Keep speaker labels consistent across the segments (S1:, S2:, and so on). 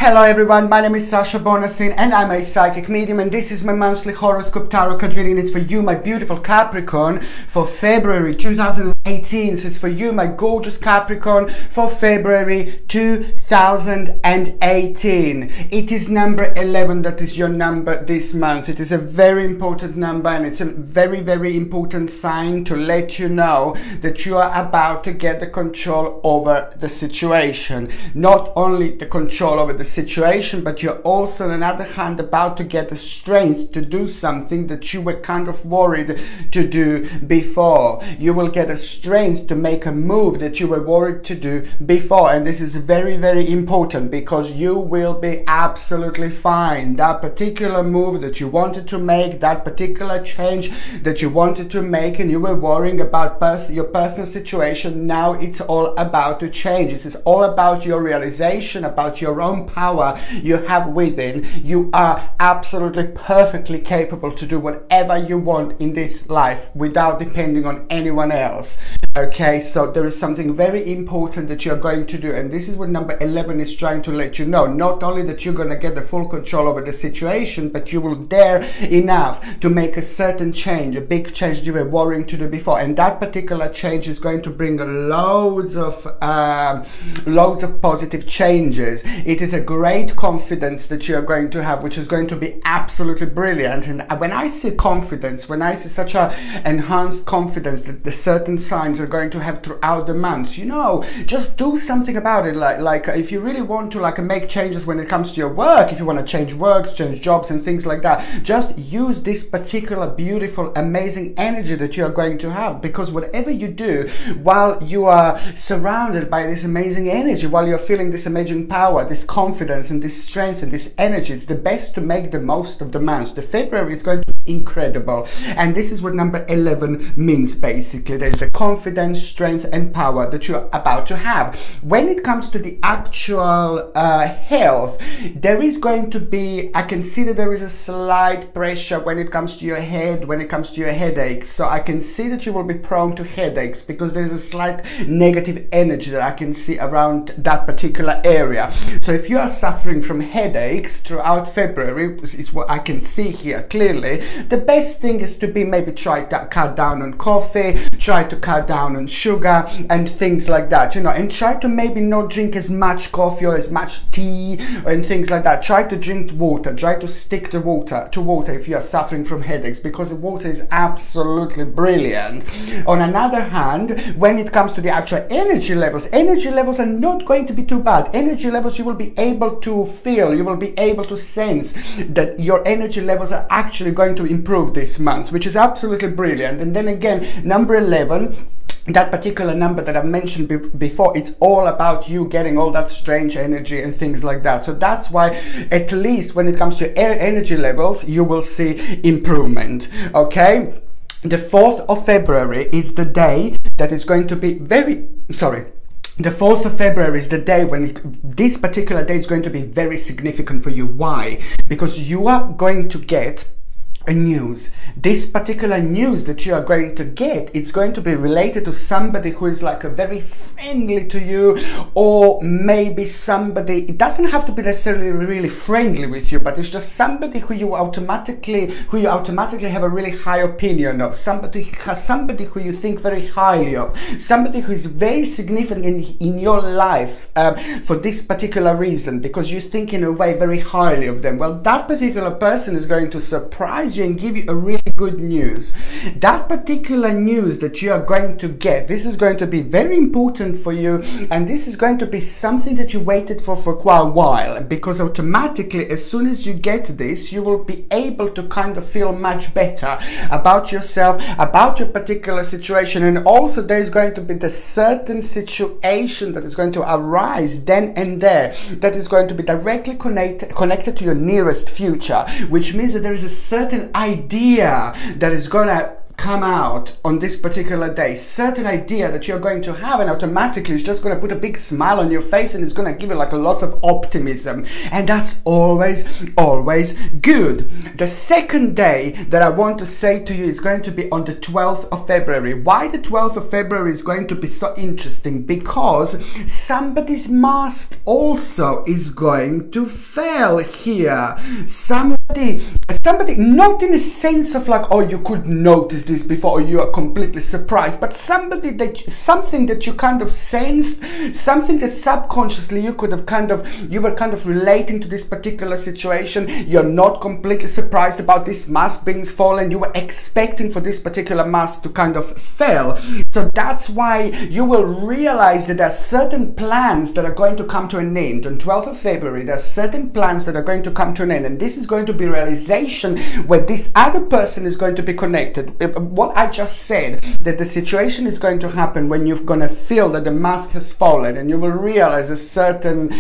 S1: Hello everyone, my name is Sasha Bonasin and I'm a psychic medium, and this is my monthly horoscope tarot card reading. It's for you, my beautiful Capricorn, for February 2018. So it's for you, my gorgeous Capricorn, for February 2018. It is number 11 that is your number this month. It is a very important number, and it's a very, very important sign to let you know that you are about to get the control over the situation. Not only the control over the situation, but you're also on the other hand about to get the strength to do something that you were kind of worried to do before. You will get a strength to make a move that you were worried to do before, and this is very, very important because you will be absolutely fine. That particular move that you wanted to make, that particular change that you wanted to make, and you were worrying about your personal situation, now it's all about to change. This is all about your realization, about your own power you have within. You are absolutely perfectly capable to do whatever you want in this life without depending on anyone else. Okay, so there is something very important that you're going to do, and this is what number 11 is trying to let you know. Not only that you're going to get the full control over the situation, but you will dare enough to make a certain change, a big change you were worrying to do before, and that particular change is going to bring loads of positive changes. It is a great confidence that you're going to have, which is going to be absolutely brilliant. And when I see confidence, when I see such a enhanced confidence that the certain signs are going to have throughout the months, you know, just do something about it. Like if you really want to make changes when it comes to your work, if you want to change works, change jobs and things like that, just use this particular beautiful, amazing energy that you're going to have, because whatever you do while you are surrounded by this amazing energy, while you're feeling this amazing power, this confidence and this strength and this energy, it's the best to make the most of the months. The February is going to be incredible, and this is what number 11 means. Basically, there's the confidence, strength and power that you're about to have. When it comes to the actual health, there is going to be, I can see that there is a slight pressure when it comes to your head, when it comes to your headaches. So I can see that you will be prone to headaches because there is a slight negative energy that I can see around that particular area. So if you are suffering from headaches throughout February, it's what I can see here clearly, the best thing is to maybe try to cut down on coffee, try to cut down on sugar and things like that, you know, and try to maybe not drink as much coffee or as much tea and things like that. Try to drink water, try to stick to water if you are suffering from headaches, because water is absolutely brilliant. On another hand, when it comes to the actual energy levels are not going to be too bad. Energy levels, you will be able to feel, you will be able to sense that your energy levels are actually going to improve this month, which is absolutely brilliant. And then again, number 11, that particular number that I've mentioned before, it's all about you getting all that strange energy and things like that. So that's why, at least when it comes to energy levels, you will see improvement. Okay, the 4th of February is the day that is going to be the 4th of February is the day when this particular day is going to be very significant for you. Why? Because you are going to get a news. This particular news that you are going to get, it's going to be related to somebody who is like a very friendly to you, or maybe somebody, it doesn't have to be necessarily really friendly with you, but it's just somebody who you automatically have a really high opinion of, somebody who you think very highly of, somebody who is very significant in your life for this particular reason, because you think in a way very highly of them. Well, that particular person is going to surprise you and give you a really good news. That particular news that you are going to get, this is going to be very important for you, and this is going to be something that you waited for quite a while, because automatically as soon as you get this, you will be able to kind of feel much better about yourself, about your particular situation, and also there's going to be the certain situation that is going to arise then and there that is going to be directly connected to your nearest future, which means that there is a certain idea that is gonna come out on this particular day, certain idea that you're going to have, and automatically it's just going to put a big smile on your face, and it's going to give you like a lot of optimism, and that's always good. The second day that I want to say to you is going to be on the 12th of February. Why the 12th of February is going to be so interesting? Because somebody's mask also is going to fail here. Somebody, not in a sense of like, oh, you could notice this before, or you are completely surprised, but something that you kind of sensed, something that subconsciously you were kind of relating to this particular situation. You're not completely surprised about this mask being fallen. You were expecting for this particular mask to kind of fail. So that's why you will realize that there are certain plans that are going to come to an end. On 12th of February, there are certain plans that are going to come to an end, and this is going to be realization where this other person is going to be connected. What I just said, that the situation is going to happen when you're going to feel that the mask has fallen, and you will realize a certain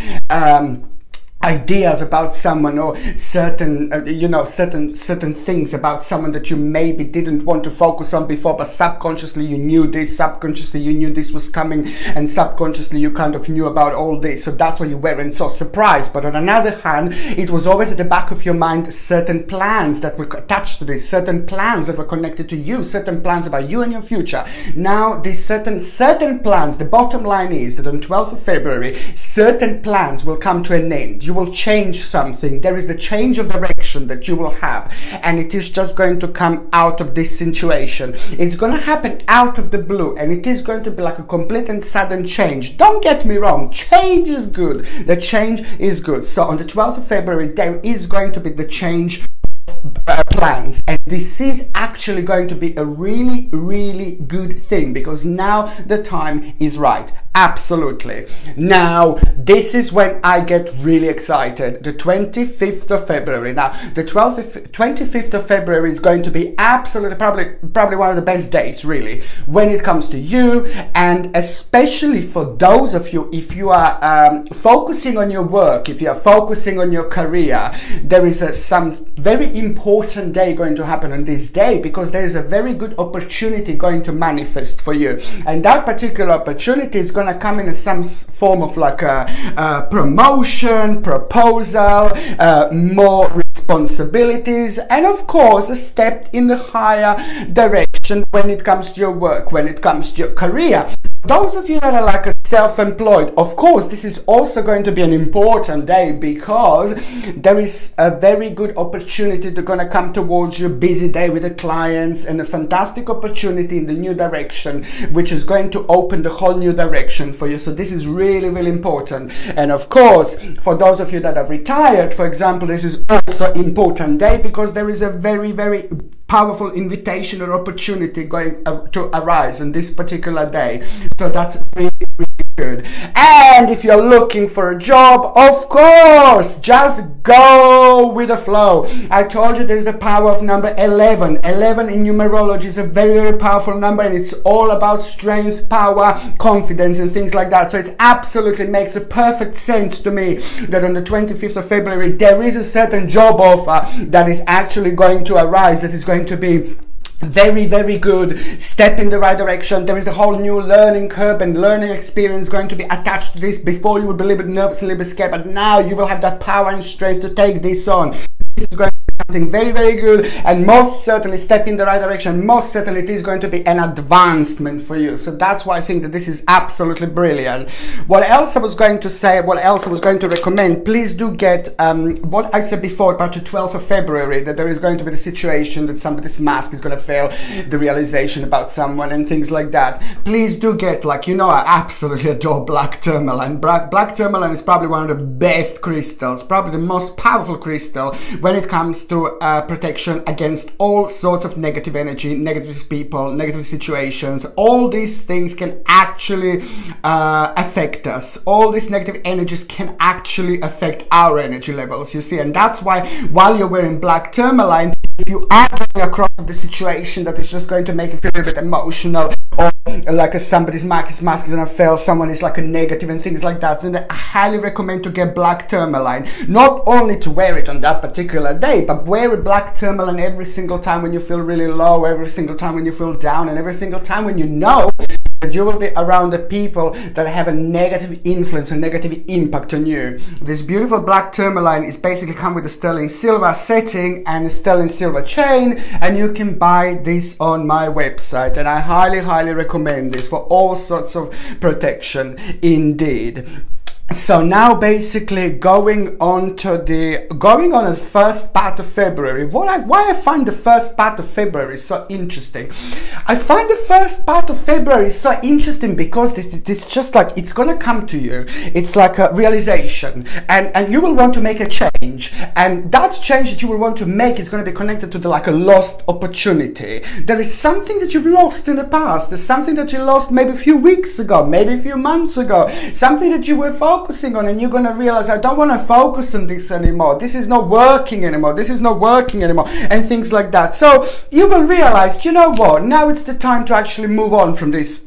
S1: ideas about someone, or certain certain things about someone that you maybe didn't want to focus on before, but subconsciously you knew this, subconsciously you knew this was coming, and subconsciously you kind of knew about all this, so that's why you weren't so surprised. But on another hand, it was always at the back of your mind certain plans that were attached to this, certain plans that were connected to you, certain plans about you and your future. Now these certain plans, the bottom line is that on 12th of February certain plans will come to an end. You will change something. There is the change of direction that you will have, and it is just going to come out of this situation. It's going to happen out of the blue, and it is going to be like a complete and sudden change. Don't get me wrong, change is good. The change is good. So on the 12th of February, there is going to be the change plans, and this is actually going to be a really good thing, because now the time is right. Absolutely. Now this is when I get really excited. The 25th of February. Now the 25th of February is going to be absolutely probably one of the best days, really, when it comes to you, and especially for those of you, if you are focusing on your work, if you are focusing on your career, there is some very important day going to happen on this day, because there is a very good opportunity going to manifest for you, and that particular opportunity is going to come in some form of like a promotion, proposal, more responsibilities, and of course a step in the higher direction when it comes to your work, when it comes to your career. Those of you that are like a self-employed, of course, this is also going to be an important day, because there is a very good opportunity to going to come towards your busy day with the clients, and a fantastic opportunity in the new direction, which is going to open the whole new direction for you. So this is really important. And of course, for those of you that are retired, for example, this is also important day, because there is a very powerful invitation or opportunity going to arise on this particular day. So that's really good. And if you're looking for a job, of course, just go with the flow. I told you there's the power of number 11. 11 in numerology is a very powerful number, and it's all about strength, power, confidence, and things like that. So it absolutely makes a perfect sense to me that on the 25th of February there is a certain job offer that is actually going to arise, that is going to be very good step in the right direction. There is a whole new learning curve and learning experience going to be attached to this. Before you would be a little bit nervous, a little bit scared, but now you will have that power and strength to take this on. This is going to be something very good, and most certainly step in the right direction. Most certainly it is going to be an advancement for you. So that's why I think that this is absolutely brilliant. What else I was going to say, what else I was going to recommend, please do get what I said before about the 12th of February, that there is going to be the situation that somebody's mask is going to fail, the realization about someone and things like that. Please do get, like, I absolutely adore black tourmaline. Black tourmaline is probably one of the best crystals, probably the most powerful crystal when it comes to protection against all sorts of negative energy, negative people, negative situations. All these things can actually affect us. All these negative energies can actually affect our energy levels, you see. And that's why, while you're wearing black tourmaline, if you are coming across the situation that is just going to make you feel a bit emotional, or like somebody's mask is gonna fail, someone is like a negative and things like that, then I highly recommend to get black tourmaline. Not only to wear it on that particular day, but wear a black tourmaline every single time when you feel really low, every single time when you feel down, and every single time when you know that you will be around the people that have a negative influence, a negative impact on you. This beautiful black tourmaline is basically come with a sterling silver setting and a sterling silver chain, and you can buy this on my website, and I highly recommend this for all sorts of protection indeed. So now basically going on the first part of February. Why I find the first part of February so interesting? I find the first part of February so interesting because this just like, it's gonna come to you. It's like a realization, and you will want to make a change, and that change that you will want to make is going to be connected to like a lost opportunity. There is something that you've lost in the past. There's something that you lost maybe a few weeks ago, maybe a few months ago, something that you were focusing on, and you're going to realize, I don't want to focus on this anymore. This is not working anymore. This is not working anymore, and things like that. So you will realize, you know what, now it's the time to actually move on from this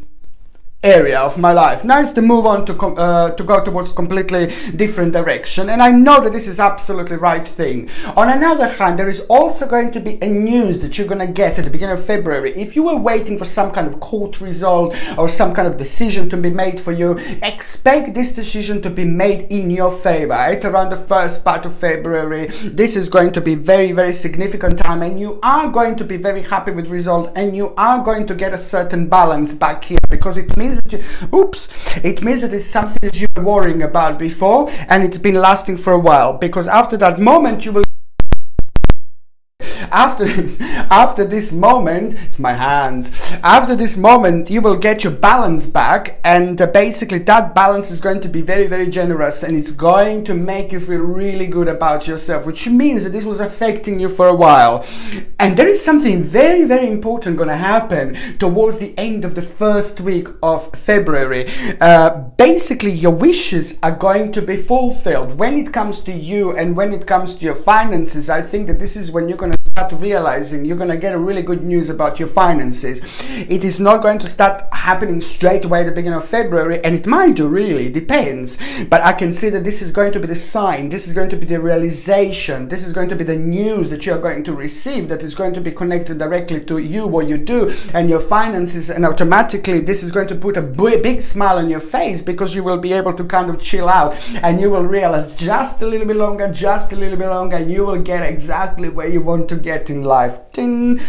S1: area of my life. Now it's to move on to go towards completely different direction, and I know that this is absolutely right thing. On another hand, there is also going to be a news that you're going to get at the beginning of February. If you were waiting for some kind of court result or some kind of decision to be made for you, expect this decision to be made in your favor. Right around the first part of February, this is going to be very significant time, and you are going to be very happy with result, and you are going to get a certain balance back here, because it means that it means that it's something that you were worrying about before, and it's been lasting for a while, because after that moment you will after this moment, it's my hands, after this moment you will get your balance back, and basically that balance is going to be very generous, and it's going to make you feel really good about yourself, which means that this was affecting you for a while. And there is something very important going to happen towards the end of the first week of February. Basically your wishes are going to be fulfilled when it comes to you, and when it comes to your finances. I think that this is when you're going to start realizing you're going to get a really good news about your finances. It is not going to start happening straight away at the beginning of February, and it might do, really depends, but I can see that this is going to be the sign, this is going to be the realization, this is going to be the news that you're going to receive, that is going to be connected directly to you, what you do, and your finances, and automatically this is going to put a big smile on your face, because you will be able to kind of chill out, and you will realize just a little bit longer, and you will get exactly where you want to get in life. Ding.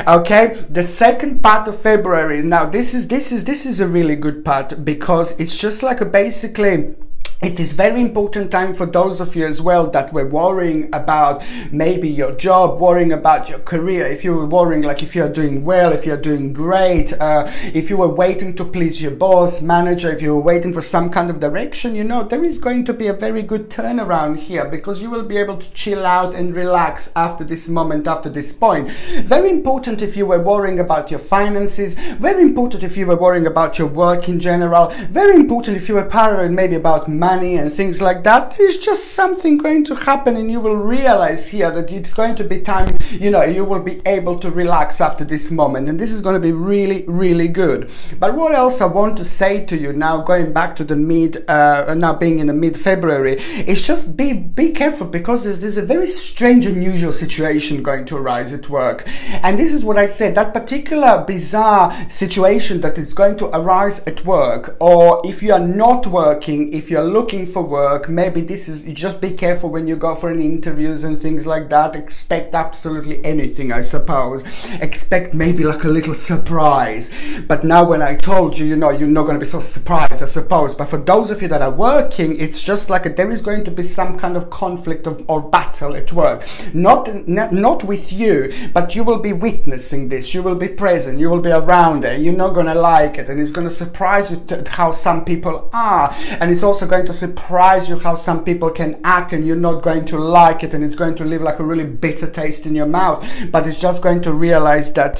S1: Okay, the second part of February. Now this is a really good part, because it's just like a basically, it is very important time for those of you as well that were worrying about maybe your job, worrying about your career. If you were worrying, like if you're doing well, if you're doing great, if you were waiting to please your boss, manager, if you were waiting for some kind of direction, you know, there is going to be a very good turnaround here, because you will be able to chill out and relax after this moment, after this point. Very important if you were worrying about your finances, very important if you were worrying about your work in general, very important if you were paranoid maybe about money and things like that. There's just something going to happen, and you will realize here that it's going to be time, you know, you will be able to relax after this moment, and this is going to be really good. But what else I want to say to you now, going back to the now being in the mid-February, is just be careful, because there's a very strange, unusual situation going to arise at work. And this is what I said, that particular bizarre situation that is going to arise at work, or if you are not working, if you're looking for work, maybe this is, just be careful when you go for an interviews and things like that. Expect absolutely anything, I suppose. Expect maybe like a little surprise. But now when I told you, you know, you're not going to be so surprised, I suppose. But for those of you that are working, it's just like there is going to be some kind of conflict or battle at work. Not with you, but you will be witnessing this. You will be present. You will be around it. You're not going to like it, and it's going to surprise you how some people are. And it's also going going to surprise you how some people can act, and you're not going to like it, and it's going to leave like a really bitter taste in your mouth. But it's just going to realize that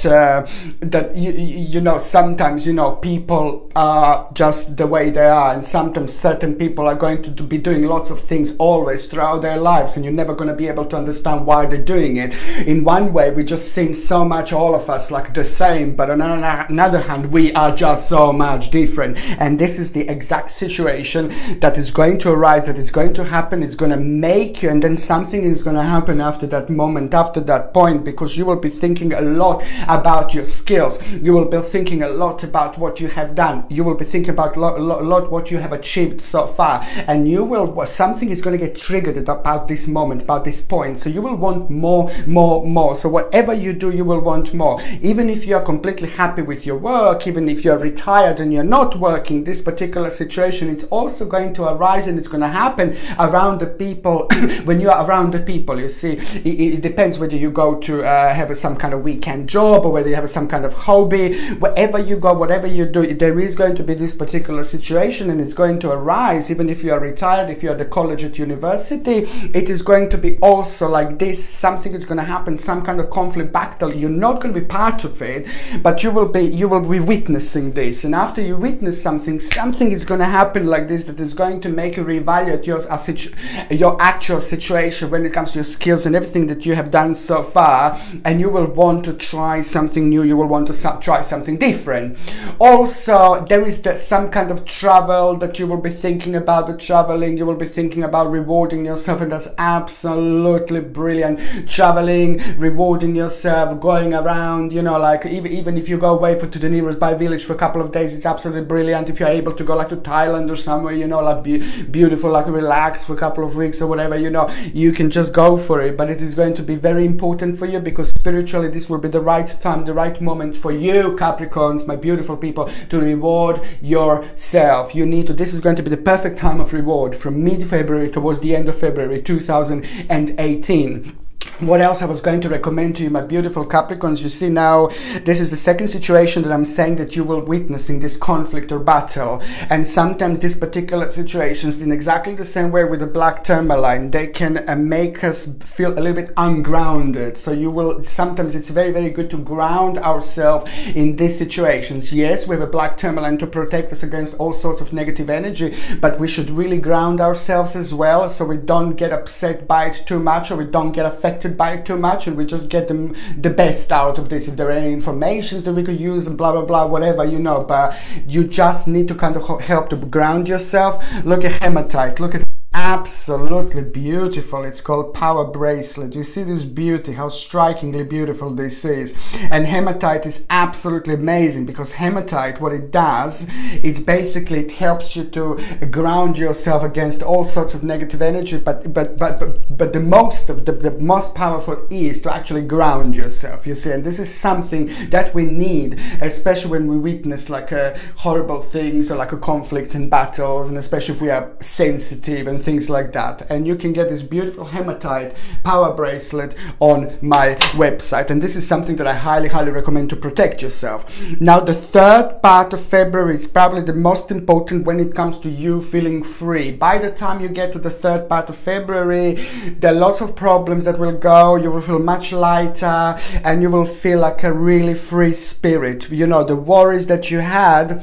S1: that you know, sometimes, you know, people are just the way they are, and sometimes certain people are going to be doing lots of things always throughout their lives, and you're never going to be able to understand why they're doing it. In one way, we just seem so much, all of us, like the same, but on another hand, we are just so much different. And this is the exact situation that is going to arise, that is going to happen. It's going to make you, and then something is going to happen after that moment, after that point, because you will be thinking a lot about your skills. You will be thinking a lot about what you have done. You will be thinking about a lot what you have achieved so far, and you will, something is going to get triggered about this moment, about this point. So you will want more. So whatever you do, you will want more. Even if you are completely happy with your work, even if you're retired and you're not working, this particular situation, it's also going to arise, and it's going to happen around the people. When you are around the people, you see, it depends whether you go to have some kind of weekend job, or whether you have some kind of hobby. Wherever you go, whatever you do, there is going to be this particular situation, and it's going to arise. Even if you are retired, if you're at the college, at university, it is going to be also like this. Something is going to happen, some kind of conflict battle. You're not going to be part of it, but you will be witnessing this. And after you witness something is going to happen like this, that is going to make you reevaluate your actual situation when it comes to your skills and everything that you have done so far, and you will want to try something new. You will want to try something different. Also, there is some kind of travel that you will be thinking about. The traveling, you will be thinking about rewarding yourself, and that's absolutely brilliant. Traveling, rewarding yourself, going around, you know, like even if you go away to the nearby village for a couple of days, it's absolutely brilliant. If you're able to go like to Thailand or somewhere, you know, like beautiful, like relax for a couple of weeks or whatever, you know, you can just go for it. But it is going to be very important for you, because spiritually this will be the right time, the right moment for you, Capricorns, my beautiful people, to reward yourself. You need to, this is going to be the perfect time of reward, from mid-February towards the end of February 2018. What else I was going to recommend to you, my beautiful Capricorns? You see, now this is the second situation that I'm saying that you will witnessing this conflict or battle. And sometimes these particular situations, in exactly the same way with the black tourmaline, they can make us feel a little bit ungrounded. So you will, sometimes it's very, very good to ground ourselves in these situations. Yes, we have a black tourmaline to protect us against all sorts of negative energy, but we should really ground ourselves as well, so we don't get upset by it too much, or we don't get affected by it too much, and we just get the best out of this. If there are any informations that we could use, and blah blah blah, whatever, you know, but you just need to kind of help to ground yourself. Look at hematite. Look at absolutely beautiful. It's called Power Bracelet. You see this beauty, how strikingly beautiful this is. And hematite is absolutely amazing, because hematite, what it does, it's basically, it helps you to ground yourself against all sorts of negative energy, but the most powerful is to actually ground yourself, you see. And this is something that we need, especially when we witness like horrible things, or like conflicts and battles, and especially if we are sensitive and things like that. And you can get this beautiful hematite power bracelet on my website, and this is something that I highly recommend to protect yourself. Now, the third part of February is probably the most important when it comes to you feeling free. By the time you get to the third part of February, there are lots of problems that will go. You will feel much lighter, and you will feel like a really free spirit. You know, the worries that you had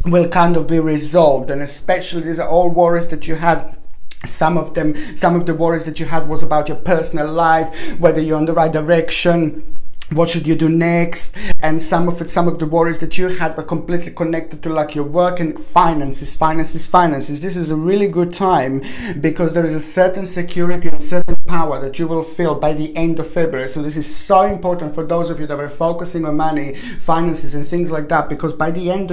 S1: will kind of be resolved, and especially these are all worries that you had. Some of the worries that you had was about your personal life, whether you're on the right direction, what should you do next, and some of the worries that you had were completely connected to like your work and finances. This is a really good time, because there is a certain security and certain power that you will feel by the end of February. So this is so important for those of you that are focusing on money, finances, and things like that, because by the end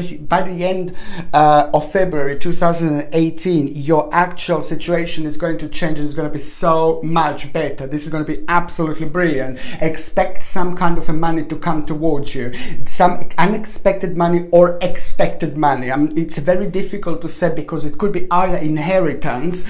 S1: of February 2018, your actual situation is going to change, and it's going to be so much better. This is going to be absolutely brilliant. Expect some kind kind of a money to come towards you, some unexpected money or expected money. It's very difficult to say because it could be either inheritance,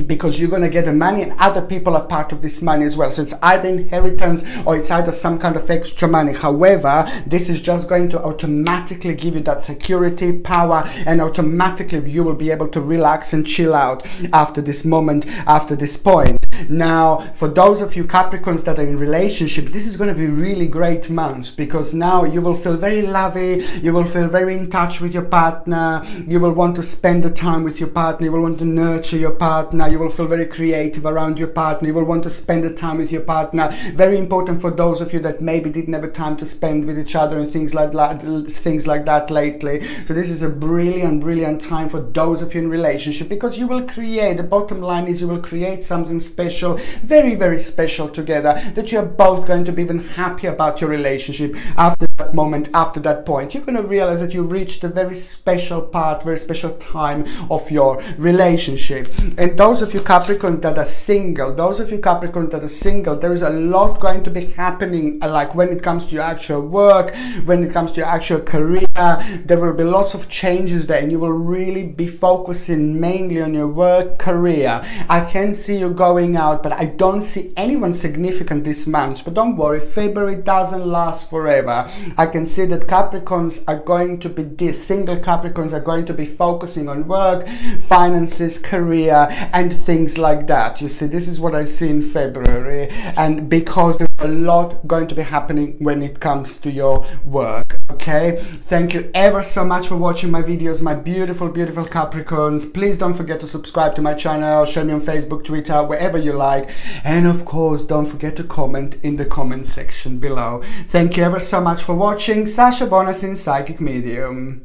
S1: because you're going to get the money and other people are part of this money as well. So it's either inheritance or it's either some kind of extra money. However, this is just going to automatically give you that security, power, and automatically you will be able to relax and chill out after this moment, after this point. Now, for those of you Capricorns that are in relationships, this is going to be really great months, because now you will feel very lovey, you will feel very in touch with your partner, you will want to spend the time with your partner, you will want to nurture your partner, you will feel very creative around your partner, you will want to spend the time with your partner. Very important for those of you that maybe didn't have a time to spend with each other and things like that lately. So this is a brilliant time for those of you in relationship, because you will create, the bottom line is you will create something special, very special together, that you're both going to be even happy about your relationship after that moment, after that point. You're going to realize that you've reached a very special part, very special time of your relationship. And those of you Capricorn that are single, there is a lot going to be happening, like when it comes to your actual work, when it comes to your actual career. There will be lots of changes there, and you will really be focusing mainly on your work, career. I can see you going out, but I don't see anyone significant this month. But don't worry, February doesn't last forever. I can see that Capricorns are going to be, single Capricorns are going to be focusing on work, finances, career, and things like that. You see, this is what I see in February, and because there's a lot going to be happening when it comes to your work. Okay, thank you ever so much for watching my videos, my beautiful Capricorns. Please don't forget to subscribe to my channel, share me on Facebook, Twitter, wherever you like, and of course don't forget to comment in the comment section below. Thank you ever so much for watching. Sasha Bonasin, Psychic Medium.